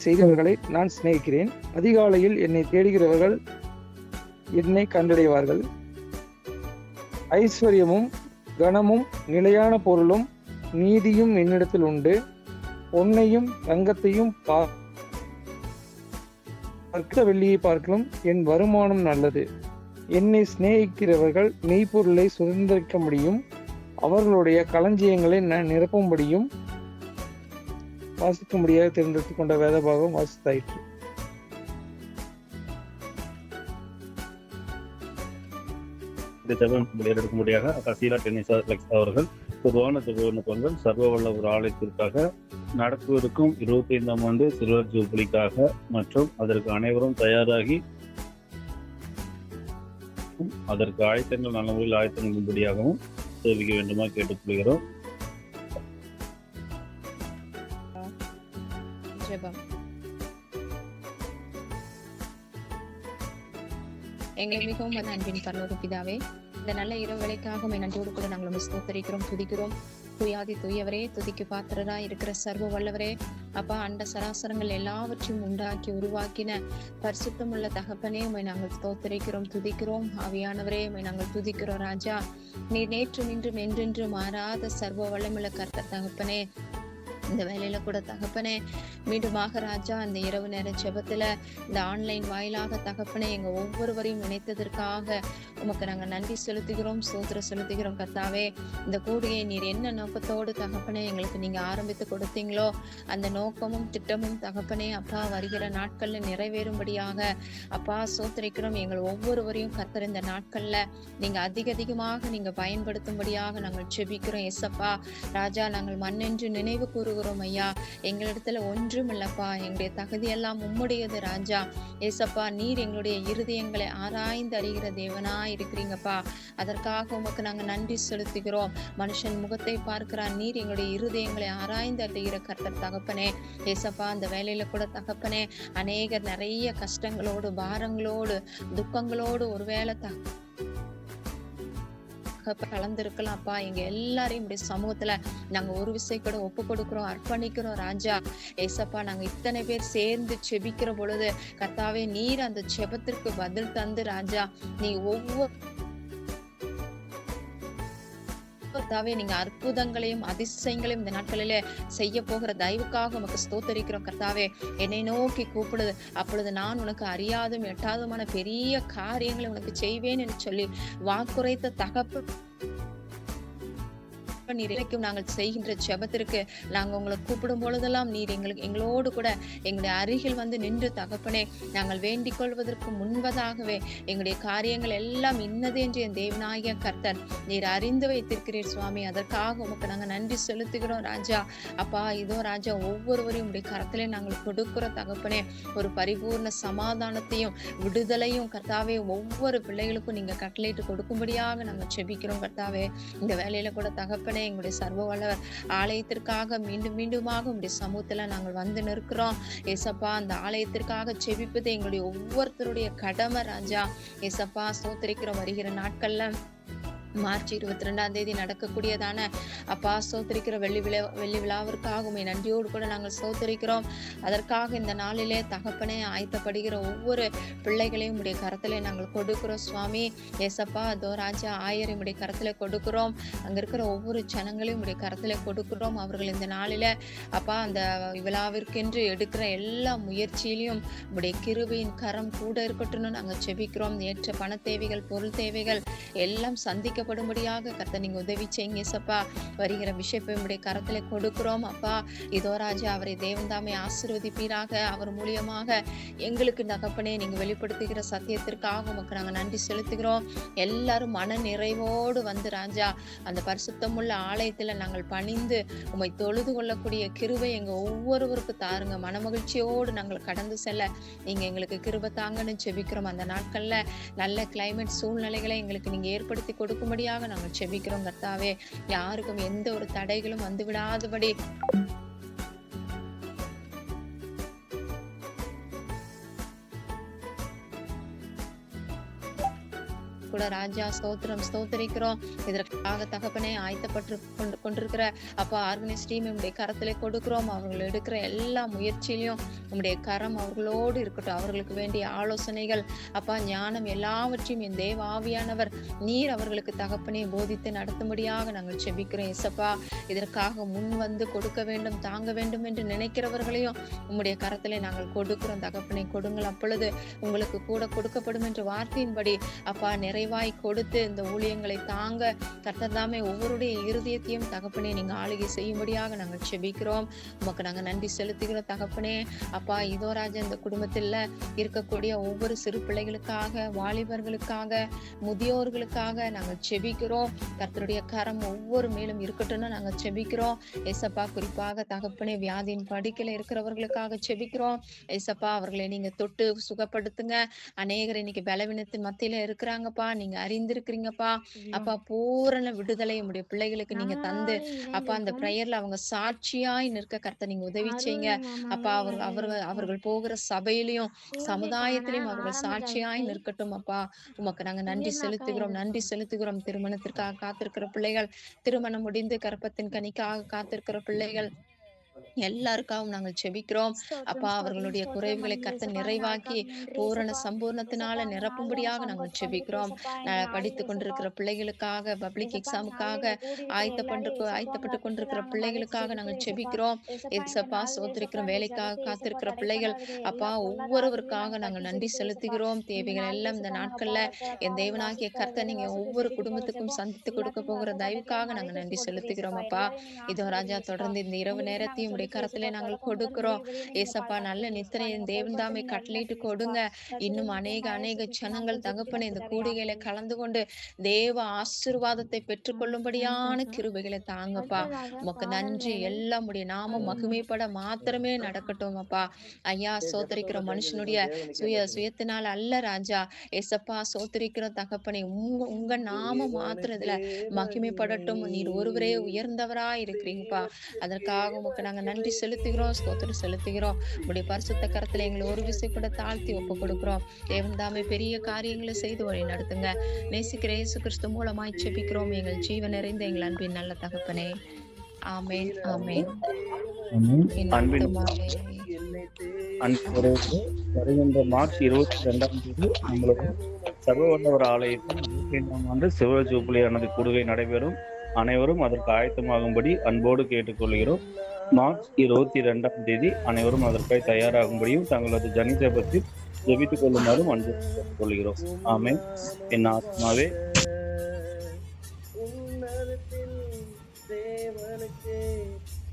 செய்தவர்களை நான் சிநேகிக்கிறேன். அதிகாலையில் என்னை தேடுகிறவர்கள் என்னை கண்டடைவார்கள். ஐஸ்வர்யமும் கனமும் நிலையான பொருளும் நீதியும் என்னிடத்தில் உண்டு. பொன்னையும் தங்கத்தையும் வெள்ளியை பார்க்கலும் என் வருமானம் நல்லது. என்னை சிநேகிக்கிறவர்கள் மெய்ப்பொருளை சுதந்திரிக்க முடியும். அவர்களுடைய களஞ்சியங்களை நான் நிரப்பும்படியும் வாசிக்க முடியாது தேர்ந்தெடுத்துக் கொண்ட வேதபாகம் வாசித்தாயிற்று. இந்த ஜெபம் எடுக்கும்படியாக கசீலா டென்னிசா லெக்ஸ் அவர்கள் பொதுவான ஜெப விண்ணப்பங்கள் சர்வ வல்ல ஒரு ஆலயத்திற்காக நடத்துவதற்கும் 25ஆம் ஆண்டு சில்வர் ஜூபிலிக்காக மற்றும் அதற்கு அனைவரும் தயாராகி அதற்கு ஆயத்தங்கள் நல்ல முறையில் ஆயத்தங்களும்படியாகவும் தெரிவிக்க வேண்டுமா கேட்டுக்கொள்கிறோம். எங்களை மிகவும் அன்பின் பரலோக பிதாவே, இந்த நல்ல இரவு வேளைக்காக நன்றியோடு கூட நாங்கள் ஸ்தோத்தரிக்கிறோம், துதிக்கிறோம். துயாதி துயவரே, துதிக்கு பாத்திரரா இருக்கிற சர்வ வல்லவரே, அப்பா அண்ட சராசரங்கள் எல்லாவற்றையும் உண்டாக்கி உருவாக்கின பரிசுத்தமுள்ள தகப்பனே, உம்மை நாங்கள் ஸ்தோத்தரிக்கிறோம், துதிக்கிறோம். ஆவியானவரே, உம்மை நாங்கள் துதிக்கிறோம். ராஜா, நீர் நேற்று நின்றும் என்றென்று மாறாத சர்வ வல்லமுள்ள கர்த்தர் தகப்பனே, இந்த வேலையில கூட தகப்பனே மீண்டுமாக ராஜா அந்த இரவு நேர ஜெபத்துல இந்த ஆன்லைன் வாயிலாக தகப்பனே எங்க ஒவ்வொருவரையும் இணைத்ததற்காக உமக்கு நாங்க நன்றி செலுத்துகிறோம், ஸ்தோத்திரம் செலுத்துகிறோம். கர்த்தாவே, இந்த கூடியை நீர் என்ன நோக்கத்தோடு தகப்பனே எங்களுக்கு நீங்க ஆரம்பித்து கொடுத்தீங்களோ அந்த நோக்கமும் திட்டமும் தகப்பனே அப்பா வருகிற நாட்கள்ல நிறைவேறும்படியாக அப்பா ஸ்தோத்திரிக்கிறோம். எங்கள் ஒவ்வொருவரையும் கர்த்தர் இந்த நாட்கள்ல நீங்க அதிகமாக நீங்க பயன்படுத்தும்படியாக நாங்கள் ஜெபிக்கிறோம். எஸ்அப்பா ராஜா, நாங்கள் மண்ணென்று நினைவு கூறுகிறோம் ஐயா. எங்களிடத்துல ஒன்றும் இல்லப்பா, எங்களுடைய தகுதி எல்லாம் உம்முடையது ராஜா. ஏசப்பா, நீர் எங்களுடைய இருதயங்களை ஆராய்ந்து அறிகிற தேவனா இருக்கிறீங்கப்பா. அதற்காக உமக்கு நாங்க நன்றி செலுத்துகிறோம். மனுஷன் முகத்தை பார்க்கிறான், நீர் எங்களுடைய இருதயங்களை ஆராய்ந்து அறிகிற கர்த்தர் தகப்பனே. ஏசப்பா, அந்த வேலையில கூட தகப்பனே அநேகர் நிறைய கஷ்டங்களோடு பாரங்களோடு துக்கங்களோடு ஒருவேளை கலந்திருக்கலாம்ப்பா. எங்க எல்லாரையும் இப்படி சமூகத்துல நாங்க ஒரு விசை கூட ஒப்பு கொடுக்கிறோம், அர்ப்பணிக்கிறோம் ராஜா. ஏசப்பா, நாங்க இத்தனை பேர் சேர்ந்து செபிக்கிற பொழுது கர்த்தாவே நீர் அந்த செபத்திற்கு பதில் தந்து ராஜா, நீ ஒவ்வொரு கர்த்தாவே நீங்க அற்புதங்களையும் அதிசயங்களையும் இந்த நாட்களிலே செய்ய போகிற தயவுக்காக உமக்கு ஸ்தோத்தரிக்கிறோம். கர்த்தாவே, என்னை நோக்கி கூப்பிடுது, அப்பொழுது நான் உனக்கு அறியாதும் எட்டாதுமான பெரிய காரியங்களை உனக்கு செய்வேன் என்று சொல்லி வாக்குரைத்த தகப்பு நீரைக்கும் நாங்கள் செய்கின்ற ஜெபத்திற்கு நாங்க உங்களை கூப்பிடும் பொழுதெல்லாம் நீர் எங்களோடு கூட எங்களுடைய அருகில் வந்து நின்று தகப்பனே நாங்கள் வேண்டிக் கொள்வதற்கு முன்பதாகவே எங்களுடைய காரியங்கள் எல்லாம் இன்னது என்று என் தேவனாகிய கர்த்தர் நீர் அறிந்து வைத்திருக்கிறீர் சுவாமி. அதற்காக உமக்கு நாங்க நன்றி செலுத்துகிறோம் ராஜா. அப்பா, இதோ ராஜா, ஒவ்வொருவரையும் உடைய கரத்திலே நாங்கள் கொடுக்கிற தகப்பனே ஒரு பரிபூர்ண சமாதானத்தையும் விடுதலையும் கர்த்தாவே ஒவ்வொரு பிள்ளைகளுக்கும் நீங்க கட்டளையிட்டு கொடுக்கும்படியாக நாங்கள் செபிக்கிறோம். கர்த்தாவே, இந்த வேலையில கூட தகப்பனே எங்களுடைய சர்வ வல்லவர் ஆலயத்திற்காக மீண்டுமாக உங்களுடைய சமூகத்துல நாங்கள் வந்து நிற்கிறோம். ஏசப்பா, அந்த ஆலயத்திற்காக செபிப்பது எங்களுடைய ஒவ்வொருத்தருடைய கடமை ராஜா. ஏசப்பா, ஸ்தோத்திரிக்கிறோம். வருகிற நாட்கள்ல மார்ச் 22ஆம் தேதி நடக்கக்கூடியதான அப்பா ஸ்தோத்திரிக்கிற வெள்ளி விழாவிற்காக நன்றியோடு கூட நாங்கள் ஸ்தோத்திரிக்கிறோம். அதற்காக இந்த நாளிலே தகப்பனே ஆயத்தப்படுகிற ஒவ்வொரு பிள்ளைகளையும் உடைய கரத்திலே நாங்கள் கொடுக்கிறோம் சுவாமி. ஏசப்பா, அதோ ராஜா ஆயர் உடைய கரத்திலே கொடுக்கிறோம். அங்க இருக்கிற ஒவ்வொரு ஜனங்களையும் உடைய கரத்திலே கொடுக்கிறோம். அவர்கள் இந்த நாளில அப்பா அந்த விழாவிற்கென்று எடுக்கிற எல்லா முயற்சியிலையும் உடைய கிருபையின் கரம் கூட இருக்கட்டும்னு நாங்கள் செபிக்கிறோம். ஏற்ற பண தேவைகள், பொருள் தேவைகள் எல்லாம் சந்திக்க படும்படியாக கர்த்தர் நீங்க உதவி செய்யுங்க ஏசப்பா. வருகிற பிஷப்பை உம்முடைய கரத்திலே கொடுக்கிறோம் அப்பா. இதோ ராஜா, அவரை தேவன் தாமே ஆசீர்வதிப்பீராக. அவர் மூலியமாக எங்களுக்கு தகப்பனே நீங்க வெளிப்படுத்துகிற சத்தியத்திற்காக உமக்கு நாங்க நன்றி செலுத்துகிறோம். எல்லாரும் மன நிறைவோடு வந்து ராஜா அந்த பரிசுத்தமுள்ள ஆலயத்துல நாங்கள் பணிந்து உம்மை தொழுது கொள்ளக்கூடிய கிருபை எங்க ஒவ்வொருவருக்கு தாருங்க. மனமகிழ்ச்சியோடு நாங்கள் கடந்து செல்ல நீங்க எங்களுக்கு கிருபை தாங்கன்னு செபிக்கிறோம். அந்த நாட்கள்ல நல்ல கிளைமேட் சூழ்நிலைகளை எங்களுக்கு நீங்க ஏற்படுத்தி கொடுக்கும்படியாக நாங்கள் செபிக்கிறோம் கர்த்தாவே. யாருக்கும் எந்த ஒரு தடைகளும் வந்து விடாதபடி கூட ராஜா ஸ்தோத்திரம் ஸ்தோத்திரிக்கிறோம். இதற்காக தகப்பனே ஆயத்தப்பட்டு கொண்டிருக்கிற அப்பா ஆர்கனைஸ் டீம் உங்களுடைய கரத்திலே கொடுக்கிறோம். அவர்கள் எடுக்கிற எல்லா முயற்சியிலையும் உங்களுடைய கரம் அவர்களோடு இருக்கட்டும். அவர்களுக்கு வேண்டிய ஆலோசனைகள் அப்பா ஞானம் எல்லாவற்றையும் என் தேவ ஆவியானவர் நீர் அவர்களுக்கு தகப்பனே போதித்து நடத்தும்படியாக நாங்கள் செபிக்கிறோம். இயேசப்பா இதற்காக முன் வந்து கொடுக்க வேண்டும் தாங்க வேண்டும் என்று நினைக்கிறவர்களையும் உம்முடைய கரத்திலே நாங்கள் கொடுக்கிறோம். தகப்பனை கொடுங்கள், அப்பொழுது உங்களுக்கு கூட கொடுக்கப்படும் என்ற வார்த்தையின்படி அப்பா நிறைவாய் கொடுத்து இந்த ஊழியங்களை தாங்க கர்த்தர் தாமே ஒவ்வொருடைய இருதயத்தையும் தகப்பனே நீங்க ஆளுகை செய்யும்படியாக நாங்கள் செபிக்கிறோம். உமக்கு நாங்கள் நன்றி செலுத்துகிறோம் தகப்பனே. அப்பா இதோ ராஜா இந்த குடும்பத்தில் இருக்கக்கூடிய ஒவ்வொரு சிறு பிள்ளைகளுக்காக, வாலிபர்களுக்காக, முதியோர்களுக்காக நாங்கள் செபிக்கிறோம். கர்த்தருடைய கரம் ஒவ்வொரு மேலும் இருக்கட்டும்னு நாங்கள் செபிக்கிறோம். ஏசப்பா குறிப்பாக தகப்பனே வியாதியின் படுக்கையில இருக்கிறவர்களுக்காக செபிக்கிறோம். ஏசப்பா அவர்களை நீங்க தொட்டு சுகப்படுத்துங்க. அநேகர் இன்னைக்கு பலவீனத்தின் மத்தியில இருக்கிறாங்கப்பா, நீங்க அறிந்திருக்கிறீங்கப்பா. அப்பா பூரண விடுதலை உடைய பிள்ளைகளுக்கு நீங்க தந்து அப்பா அந்த பிரேயர்ல அவங்க சாட்சியாய் நிற்க கர்த்தர் நீங்க உதவி செய்யுங்க. அப்பா அவர்கள் போகிற சபையிலையும் சமுதாயத்திலையும் அவர்கள் சாட்சியாய் நிற்கட்டும். அப்பா உமக்கு நாங்க நன்றி செலுத்துகிறோம். திருமணத்திற்காக காத்திருக்கிற பிள்ளைகள், திருமணம் முடிந்து கர்ப்பத்தின் கனிக்காக காத்திருக்கிற பிள்ளைகள் எல்லாருக்காகவும் நாங்கள் செபிக்கிறோம். அப்பா அவர்களுடைய குறைவுகளை கர்த்தர் நிறைவாக்கி பூரண சம்பூர்ணத்தினால நிரப்பும்படியாக நாங்கள் செபிக்கிறோம். படித்து கொண்டிருக்கிற பிள்ளைகளுக்காக, பப்ளிக் எக்ஸாமுக்காக ஆயத்தப்பட்டு கொண்டிருக்கிற பிள்ளைகளுக்காக நாங்கள் செபிக்கிறோம். ஏசப்பா சோத்திருக்கிறோம். வேலைக்காக காத்திருக்கிற பிள்ளைகள் அப்பா ஒவ்வொருவருக்காக நாங்கள் நன்றி செலுத்துகிறோம். தேவைகள் எல்லாம் இந்த நாட்கள்ல என் தேவனாகிய கர்த்தர் நீங்க ஒவ்வொரு குடும்பத்துக்கும் சந்தித்து கொடுக்க போகிற தயவுக்காக நாங்கள் நன்றி செலுத்துகிறோம். அப்பா இதோ ராஜா தொடர்ந்து இந்த இரவு நேரத்தையும் உடைய கரத்திலே நாங்கள் கொடுக்கிறோம். ஏசப்பா நல்ல நித்திரையை தேவன் தாமே கட்டளையிட்டு கொடுங்க. இன்னும் அநேக ஜனங்கள் தகப்பனே இந்த கூடுகையில கலந்து கொண்டு தேவ ஆசீர்வாதத்தை பெற்றுக்கொள்ளும்படியான கிருபைகளை தாங்கப்பா. உமக்கு நன்றி. எல்லாம் உடைய நாமம் மகிமைப்பட மாத்திரமே நடக்கட்டும். அப்பா ஐயா சோத்தரிக்கிற மனுஷனுடைய சுயத்தினால் அல்ல ராஜா. ஏசப்பா சோத்தரிக்கிறோம் தகப்பனே. உங்க நாமம் மாத்திரத்துல மகிமைப்படட்டும். நீர் ஒருவரே உயர்ந்தவரா இருக்கிறீங்கப்பா. அதற்காக உமக்கு நாங்க நன்றி செலுத்துகிறோம், ஸ்தோத்திரம் செலுத்துகிறோம். உடைய பரிசுத்த கரத்துல எங்களை ஒரு விசை கூட தாழ்த்தி ஒப்பு கொடுக்கிறோம். தேவன் தாமே பெரிய காரியங்களை செய்து வழி நடத்துங்க. நேசிக்கிற இயேசு கிறிஸ்து மூலமாய் செபிக்கிறோம் எங்கள் ஜீவன் நிறைந்த எங்கள் அன்பின் நல்ல தகப்பனே. ஆமென் ஆமென். வருகின்ற மார்ச் 22 நம்மளுக்கு சர்வவல்லவர் ஆலயத்தில் சிவ ஜூபிலியானது கூடுகை நடைபெறும். அனைவரும் அதற்கு ஆயத்தமாகும்படி அன்போடு கேட்டுக்கொள்கிறோம். மார்ச் 22 அனைவரும் அதற்காக தயாராகும்படியும் தங்களது ஜனிதபத்தில் ஜெபித்துக் கொள்ளுமாறும் அன்பு கொள்கிறோம். ஆமென். என் ஆத்மாவே தேவனுக்கு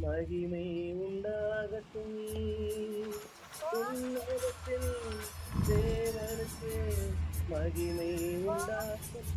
மகிமை உண்டாகட்டும். தேவனுக்கு மகிமை உண்டாகட்டும்.